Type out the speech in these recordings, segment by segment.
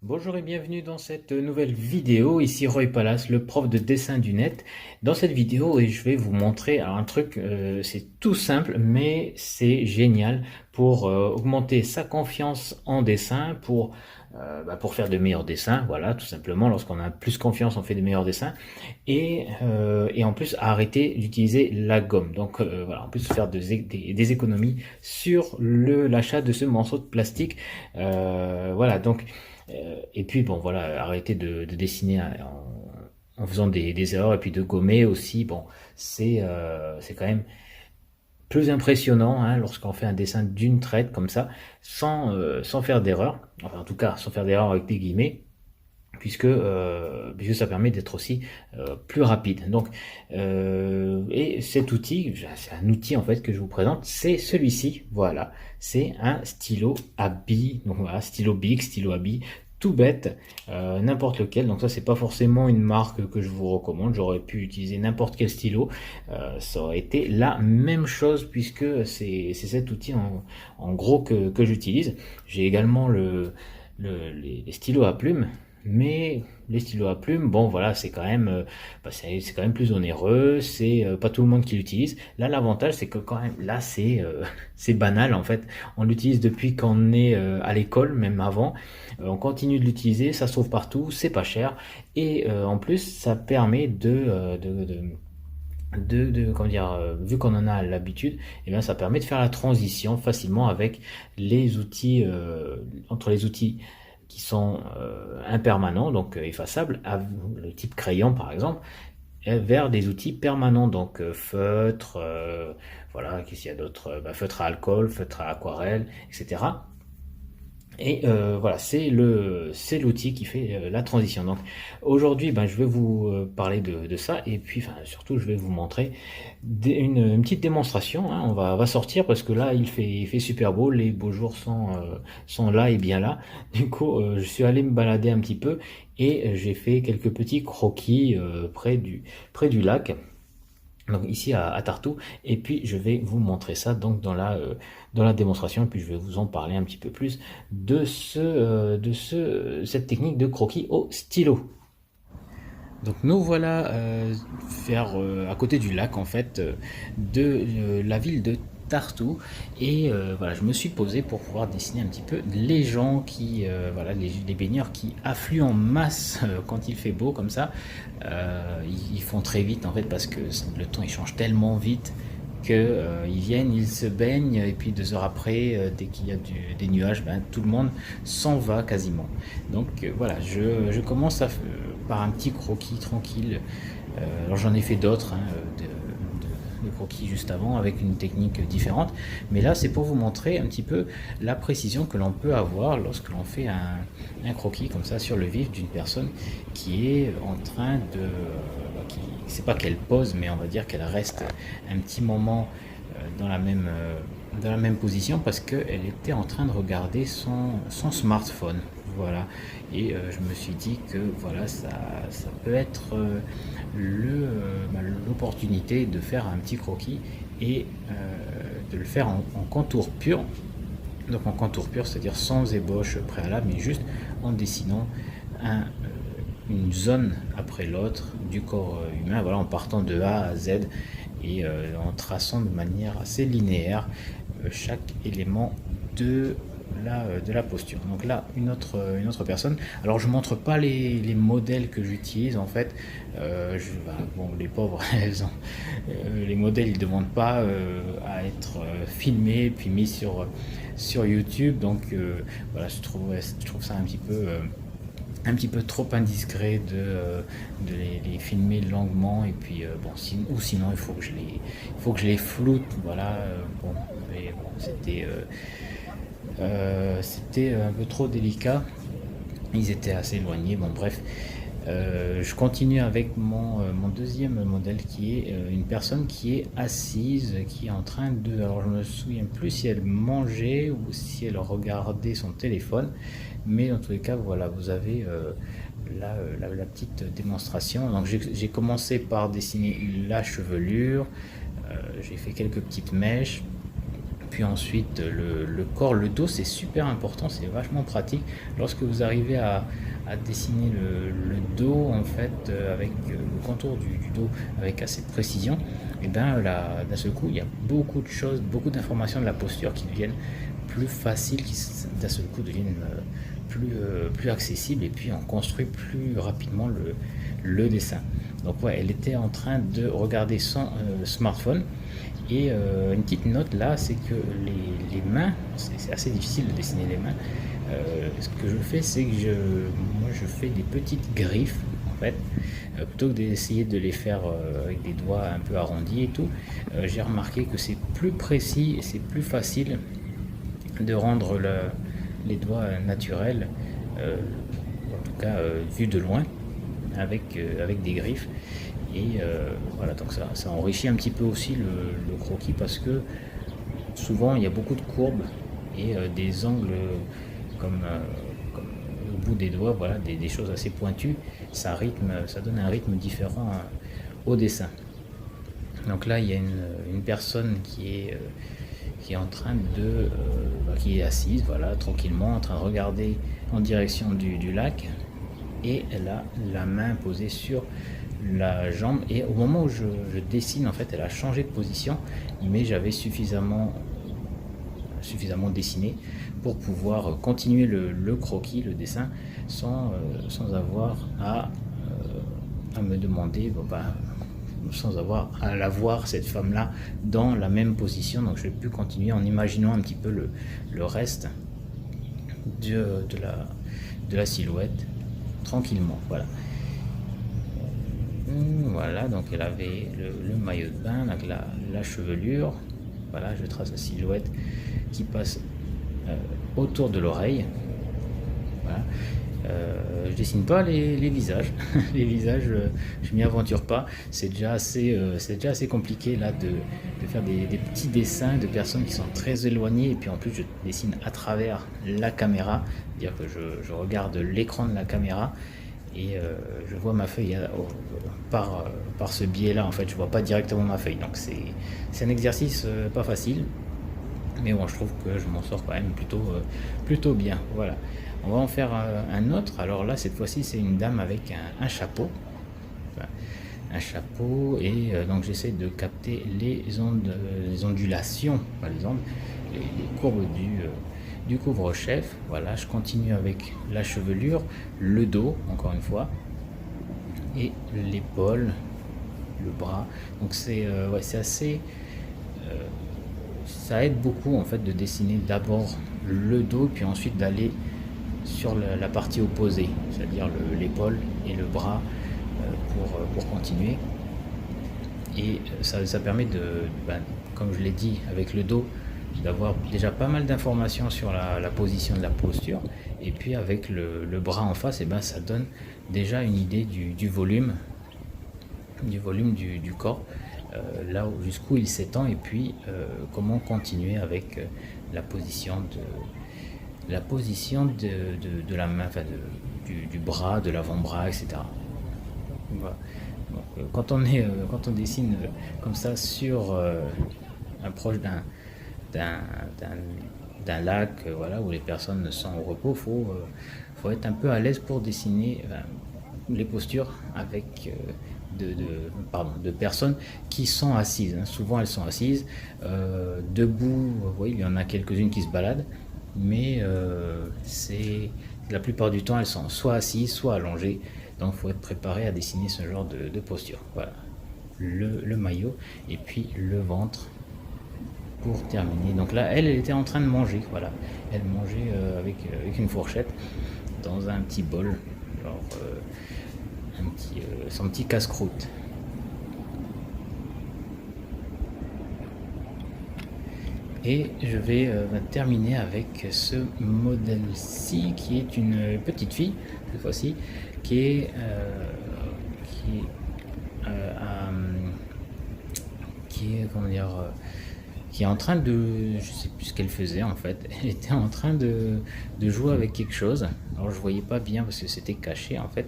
Bonjour et bienvenue dans cette nouvelle vidéo, ici Roy Palace, le prof de dessin du net. Dans cette vidéo, je vais vous montrer un truc, c'est tout simple, mais c'est génial pour augmenter sa confiance en dessin, pour faire de meilleurs dessins, voilà, tout simplement. Lorsqu'on a plus confiance, on fait de meilleurs dessins. Et en plus, arrêter d'utiliser la gomme. Donc voilà, en plus faire des économies sur l'achat de ce morceau de plastique. Voilà, donc... et puis bon voilà, arrêter de dessiner en faisant des erreurs et puis de gommer aussi. Bon, c'est quand même plus impressionnant hein, lorsqu'on fait un dessin d'une traite comme ça, sans faire d'erreur. Enfin en tout cas, sans faire d'erreur avec des guillemets. Puisque ça permet d'être aussi plus rapide. Donc, et cet outil, c'est un outil en fait que je vous présente, c'est celui-ci. Voilà, c'est un stylo à billes. Donc voilà, stylo Bic, stylo à billes, tout bête, n'importe lequel. Donc ça, c'est pas forcément une marque que je vous recommande. J'aurais pu utiliser n'importe quel stylo, ça aurait été la même chose puisque c'est cet outil en gros que j'utilise. J'ai également les stylos à plumes. Mais les stylos à plumes, bon voilà, c'est quand même, c'est quand même plus onéreux, c'est pas tout le monde qui l'utilise. Là, l'avantage, c'est que quand même, là, c'est banal en fait. On l'utilise depuis qu'on est à l'école, même avant. On continue de l'utiliser, ça se trouve partout, c'est pas cher, et en plus, ça permet comment dire, vu qu'on en a l'habitude, et bien ça permet de faire la transition facilement avec les outils, entre les outils qui sont impermanents, donc effaçables, le type crayon par exemple, vers des outils permanents, donc feutre, voilà, qu'est-ce qu'il y a d'autre, feutre à alcool, feutre à aquarelle, etc. Et voilà, c'est l'outil qui fait la transition. Donc aujourd'hui, je vais vous parler de ça et puis surtout je vais vous montrer une petite démonstration. Hein. On va sortir parce que là il fait super beau, les beaux jours sont là et bien là. Du coup, je suis allé me balader un petit peu et j'ai fait quelques petits croquis près du lac, donc ici à Tartou, et puis je vais vous montrer ça donc dans la démonstration, et puis je vais vous en parler un petit peu plus cette technique de croquis au stylo. Donc nous voilà à côté du lac en fait, de la ville de Tartou, et voilà, je me suis posé pour pouvoir dessiner un petit peu les gens voilà, les baigneurs qui affluent en masse quand il fait beau comme ça. Ils font très vite en fait parce que le temps il change tellement vite que ils viennent, ils se baignent et puis 2 heures après, dès qu'il y a des nuages, tout le monde s'en va quasiment. Donc voilà, je commence par un petit croquis tranquille. Alors j'en ai fait d'autres, hein, de croquis juste avant avec une technique différente, mais là c'est pour vous montrer un petit peu la précision que l'on peut avoir lorsque l'on fait un croquis comme ça sur le vif d'une personne qui est en train c'est pas qu'elle pose, mais on va dire qu'elle reste un petit moment dans la même position parce qu'elle était en train de regarder son smartphone. Voilà. Et je me suis dit que voilà, ça peut être l'opportunité de faire un petit croquis et de le faire en contour pur. Donc en contour pur, c'est-à-dire sans ébauche préalable, mais juste en dessinant un, une zone après l'autre du corps humain, voilà, en partant de A à Z et en traçant de manière assez linéaire chaque élément de la posture. Donc là, une autre personne. Alors je montre pas les modèles que j'utilise en fait. Bon, les pauvres, les modèles, ils ne demandent pas à être filmés puis mis sur YouTube. Donc voilà, je trouve ça un petit peu trop indiscret de les filmer longuement et puis ou sinon il faut que je les floute, voilà. Bon, mais bon, c'était un peu trop délicat, ils étaient assez éloignés, bon bref. Je continue avec mon deuxième modèle qui est une personne qui est assise, qui est en train de... Alors je me souviens plus si elle mangeait ou si elle regardait son téléphone, mais dans tous les cas, voilà, vous avez la petite démonstration. Donc j'ai commencé par dessiner la chevelure, j'ai fait quelques petites mèches, puis ensuite le corps, le dos, c'est super important, c'est vachement pratique. Lorsque vous arrivez à dessiner le dos en fait avec le contour du dos avec assez de précision, et bien là d'un seul coup il y a beaucoup de choses, beaucoup d'informations de la posture qui deviennent plus faciles, qui d'un seul coup deviennent plus accessibles, et puis on construit plus rapidement le dessin. Donc ouais, elle était en train de regarder son smartphone. Et une petite note là, c'est que les mains, c'est assez difficile de dessiner les mains. Ce que je fais, c'est que moi, je fais des petites griffes, en fait. Plutôt que d'essayer de les faire avec des doigts un peu arrondis et tout, j'ai remarqué que c'est plus précis et c'est plus facile de rendre les doigts naturels, en tout cas vus de loin, avec des griffes. Et voilà, donc ça enrichit un petit peu aussi le croquis, parce que souvent il y a beaucoup de courbes et des angles comme au bout des doigts, voilà, des choses assez pointues. Ça donne un rythme différent au dessin. Donc là, il y a une personne qui est en train qui est assise, voilà, tranquillement, en train de regarder en direction du lac, et elle a la main posée sur la jambe, et au moment où je dessine, en fait, elle a changé de position, mais j'avais suffisamment dessiné pour pouvoir continuer le croquis, le dessin, sans avoir à me demander, sans avoir à la voir, cette femme-là, dans la même position. Donc j'ai pu continuer en imaginant un petit peu le reste de la silhouette, tranquillement. Voilà. Voilà, donc elle avait le maillot de bain, la chevelure. Voilà, je trace la silhouette qui passe autour de l'oreille. Voilà. Je dessine pas les visages. Les visages, je m'y aventure pas. C'est déjà assez compliqué là de faire des petits dessins de personnes qui sont très éloignées, et puis en plus je dessine à travers la caméra, c'est-à-dire que je regarde l'écran de la caméra, et je vois ma feuille par ce biais-là. En fait, je vois pas directement ma feuille, donc c'est un exercice pas facile, mais bon, je trouve que je m'en sors quand même plutôt bien. Voilà. On va en faire un autre. Alors là, cette fois-ci, c'est une dame avec un chapeau. Enfin, un chapeau, et donc j'essaie de capter les ondulations, par exemple, les courbes du couvre-chef. Voilà, je continue avec la chevelure, le dos, encore une fois, et l'épaule, le bras. Donc c'est assez. Ça aide beaucoup en fait de dessiner d'abord le dos, puis ensuite d'aller sur la partie opposée, c'est-à-dire l'épaule et le bras, pour continuer. Et ça permet comme je l'ai dit, avec le dos, d'avoir déjà pas mal d'informations sur la position de la posture. Et puis avec le bras en face, ça donne déjà une idée du volume du corps, là jusqu'où il s'étend, et puis comment continuer avec la position de la main, enfin du bras, de l'avant-bras, etc. Voilà. Donc, quand on dessine comme ça proche d'un, d'un lac, voilà, où les personnes sont au repos, faut être un peu à l'aise pour dessiner les postures avec de personnes qui sont assises, hein. Souvent elles sont assises, debout, oui, il y en a quelques-unes qui se baladent, mais la plupart du temps elles sont soit assises, soit allongées. Donc il faut être préparé à dessiner ce genre de posture. Voilà, le maillot, et puis le ventre pour terminer. Donc là, elle était en train de manger. Voilà, elle mangeait avec une fourchette dans un petit bol, genre son petit casse-croûte. Et je vais terminer avec ce modèle-ci, qui est une petite fille, cette fois-ci, qui est, comment dire, qui est en train je sais plus ce qu'elle faisait en fait. Elle était en train de jouer avec quelque chose. Alors je voyais pas bien parce que c'était caché en fait,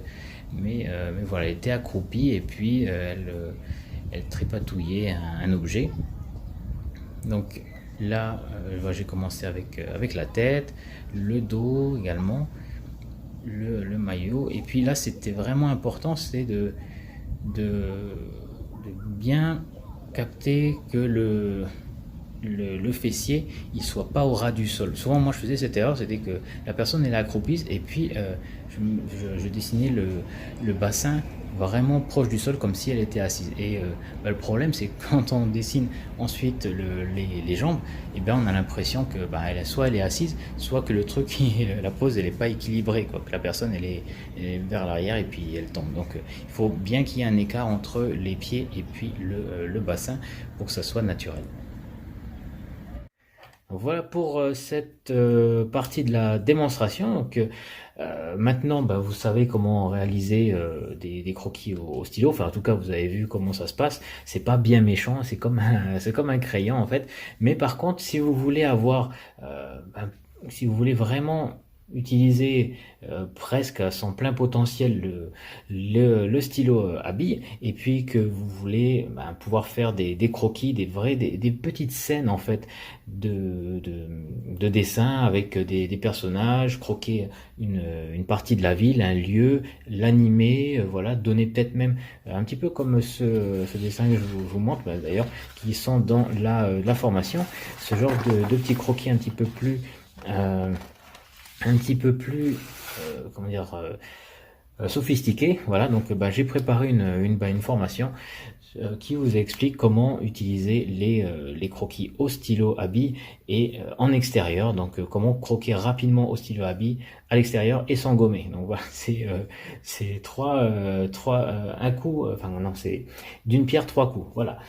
mais voilà, elle était accroupie, et puis elle tripatouillait un objet. Donc Là, j'ai commencé avec la tête, le dos également, le maillot. Et puis là, c'était vraiment important, c'est de, de bien capter que le fessier il soit pas au ras du sol. Souvent moi je faisais cette erreur, c'était que la personne elle est accroupie et puis je dessinais le bassin vraiment proche du sol comme si elle était assise. Et le problème c'est que quand on dessine ensuite les jambes, et ben on a l'impression que soit elle est assise, soit que le truc, la pose elle est pas équilibrée, quoi, que la personne elle est vers l'arrière et puis elle tombe. Donc il faut bien qu'il y ait un écart entre les pieds et puis le bassin pour que ça soit naturel. Voilà pour cette partie de la démonstration. Donc, maintenant, vous savez comment réaliser des croquis au stylo. Enfin, en tout cas, vous avez vu comment ça se passe. C'est pas bien méchant, c'est comme un crayon en fait. Mais par contre, si vous voulez avoir, si vous voulez vraiment utiliser presque à son plein potentiel le stylo à billes et puis que vous voulez pouvoir faire des croquis, des petites scènes en fait de dessin avec des personnages, croquer une partie de la ville, un lieu, l'animer, voilà, donner peut-être même un petit peu comme ce dessin que je vous montre d'ailleurs, qui sont dans la formation, ce genre de petits croquis euh, un petit peu plus, comment dire, sophistiqué. Voilà, donc j'ai préparé une formation qui vous explique comment utiliser les croquis au stylo à billes et en extérieur. Donc comment croquer rapidement au stylo à billes à l'extérieur et sans gommer. Donc voilà, c'est un coup, enfin non, c'est d'une pierre trois coups. Voilà.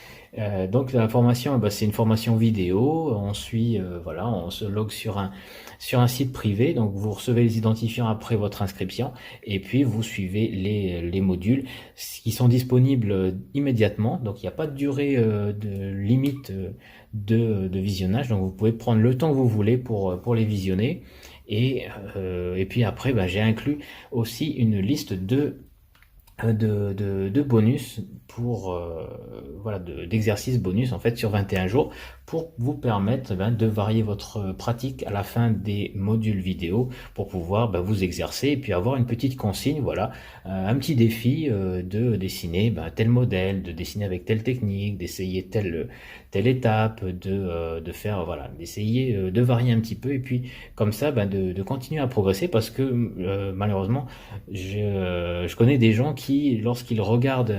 Donc la formation, c'est une formation vidéo. On suit, voilà, on se log sur un site privé. Donc vous recevez les identifiants après votre inscription et puis vous suivez les modules qui sont disponibles immédiatement. Donc il n'y a pas de durée de limite de visionnage. Donc vous pouvez prendre le temps que vous voulez pour les visionner. Et puis après, j'ai inclus aussi une liste de bonus pour voilà d'exercices bonus en fait sur 21 jours pour vous permettre de varier votre pratique à la fin des modules vidéo pour pouvoir vous exercer et puis avoir une petite consigne, voilà, un petit défi de dessiner tel modèle, de dessiner avec telle technique, d'essayer telle étape, de faire, voilà, d'essayer de varier un petit peu et puis comme ça de continuer à progresser parce que malheureusement je connais des gens qui, lorsqu'ils regardent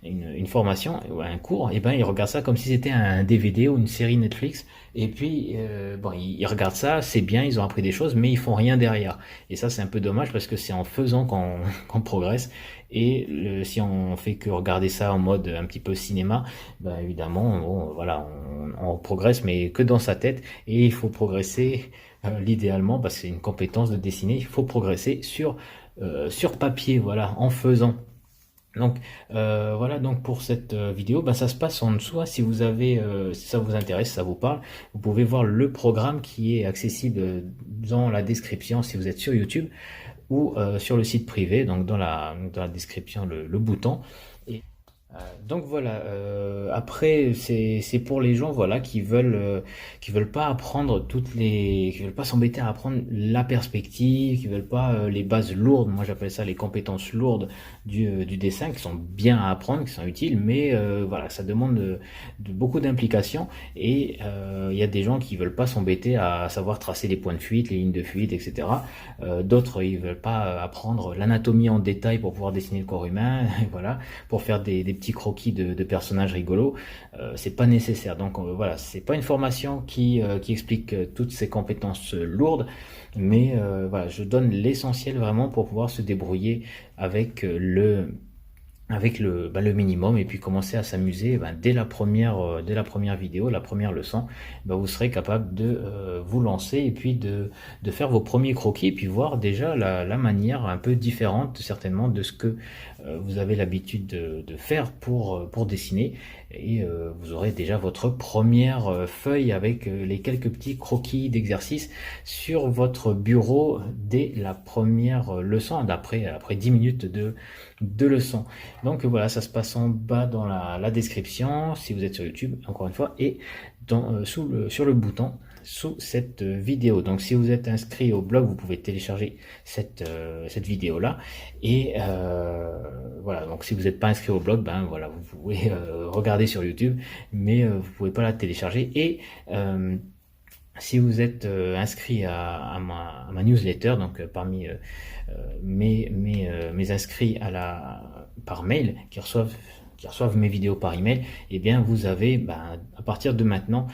une formation ou un cours, et ils regardent ça comme si c'était un DVD ou une série Netflix. Et puis, ils regardent ça, c'est bien, ils ont appris des choses, mais ils font rien derrière. Et ça, c'est un peu dommage parce que c'est en faisant qu'on progresse. Et si on fait que regarder ça en mode un petit peu cinéma, évidemment, bon, voilà, on progresse, mais que dans sa tête. Et il faut progresser, l'idéalement, parce que c'est une compétence de dessiner, il faut progresser sur papier, voilà, en faisant. Donc voilà donc pour cette vidéo, ça se passe en dessous, hein. Si vous avez, si ça vous intéresse, si ça vous parle, vous pouvez voir le programme qui est accessible dans la description si vous êtes sur YouTube ou sur le site privé, donc dans la description le bouton. Et donc voilà, après c'est pour les gens voilà qui veulent pas apprendre qui veulent pas s'embêter à apprendre la perspective, qui veulent pas les bases lourdes, moi j'appelle ça les compétences lourdes du dessin qui sont bien à apprendre, qui sont utiles, mais voilà ça demande de beaucoup d'implication et il y a des gens qui veulent pas s'embêter à savoir tracer les points de fuite, les lignes de fuite, etc. D'autres ils veulent pas apprendre l'anatomie en détail pour pouvoir dessiner le corps humain, voilà, pour faire des petits croquis de personnages rigolos, c'est pas nécessaire. Donc voilà, c'est pas une formation qui explique toutes ces compétences lourdes, mais voilà, je donne l'essentiel vraiment pour pouvoir se débrouiller avec le minimum et puis commencer à s'amuser dès la première vidéo, la première leçon, vous serez capable de vous lancer et puis de faire vos premiers croquis et puis voir déjà la manière un peu différente certainement de ce que vous avez l'habitude de faire pour dessiner et vous aurez déjà votre première feuille avec les quelques petits croquis d'exercice sur votre bureau dès la première leçon, après 10 minutes de leçon. Donc voilà, ça se passe en bas dans la description si vous êtes sur YouTube, encore une fois, et sur le bouton sous cette vidéo. Donc si vous êtes inscrit au blog, vous pouvez télécharger cette vidéo là. Et voilà, donc si vous n'êtes pas inscrit au blog, ben voilà, vous pouvez regarder sur YouTube, mais vous pouvez pas la télécharger. Et si vous êtes inscrit à ma newsletter, donc parmi mes inscrits par mail qui reçoivent mes vidéos par email, eh bien vous avez à partir de maintenant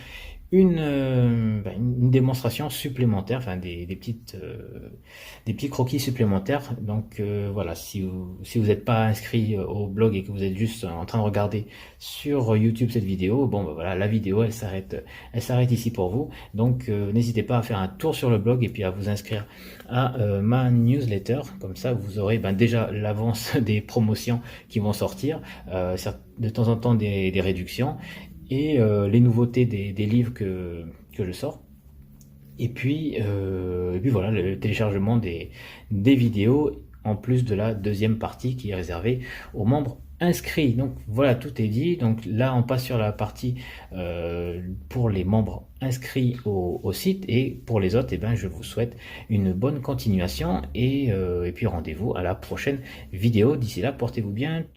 une démonstration supplémentaire, enfin des petits croquis supplémentaires. Donc voilà, si vous n'êtes pas inscrit au blog et que vous êtes juste en train de regarder sur YouTube cette vidéo, bon voilà, la vidéo elle s'arrête ici pour vous. Donc n'hésitez pas à faire un tour sur le blog et puis à vous inscrire à ma newsletter. Comme ça vous aurez déjà l'avance des promotions qui vont sortir, de temps en temps des réductions, et les nouveautés des livres que je sors. Et puis voilà, le téléchargement des vidéos, en plus de la deuxième partie qui est réservée aux membres inscrits. Donc voilà, tout est dit. Donc là, on passe sur la partie pour les membres inscrits au site. Et pour les autres, je vous souhaite une bonne continuation. Et puis rendez-vous à la prochaine vidéo. D'ici là, portez-vous bien.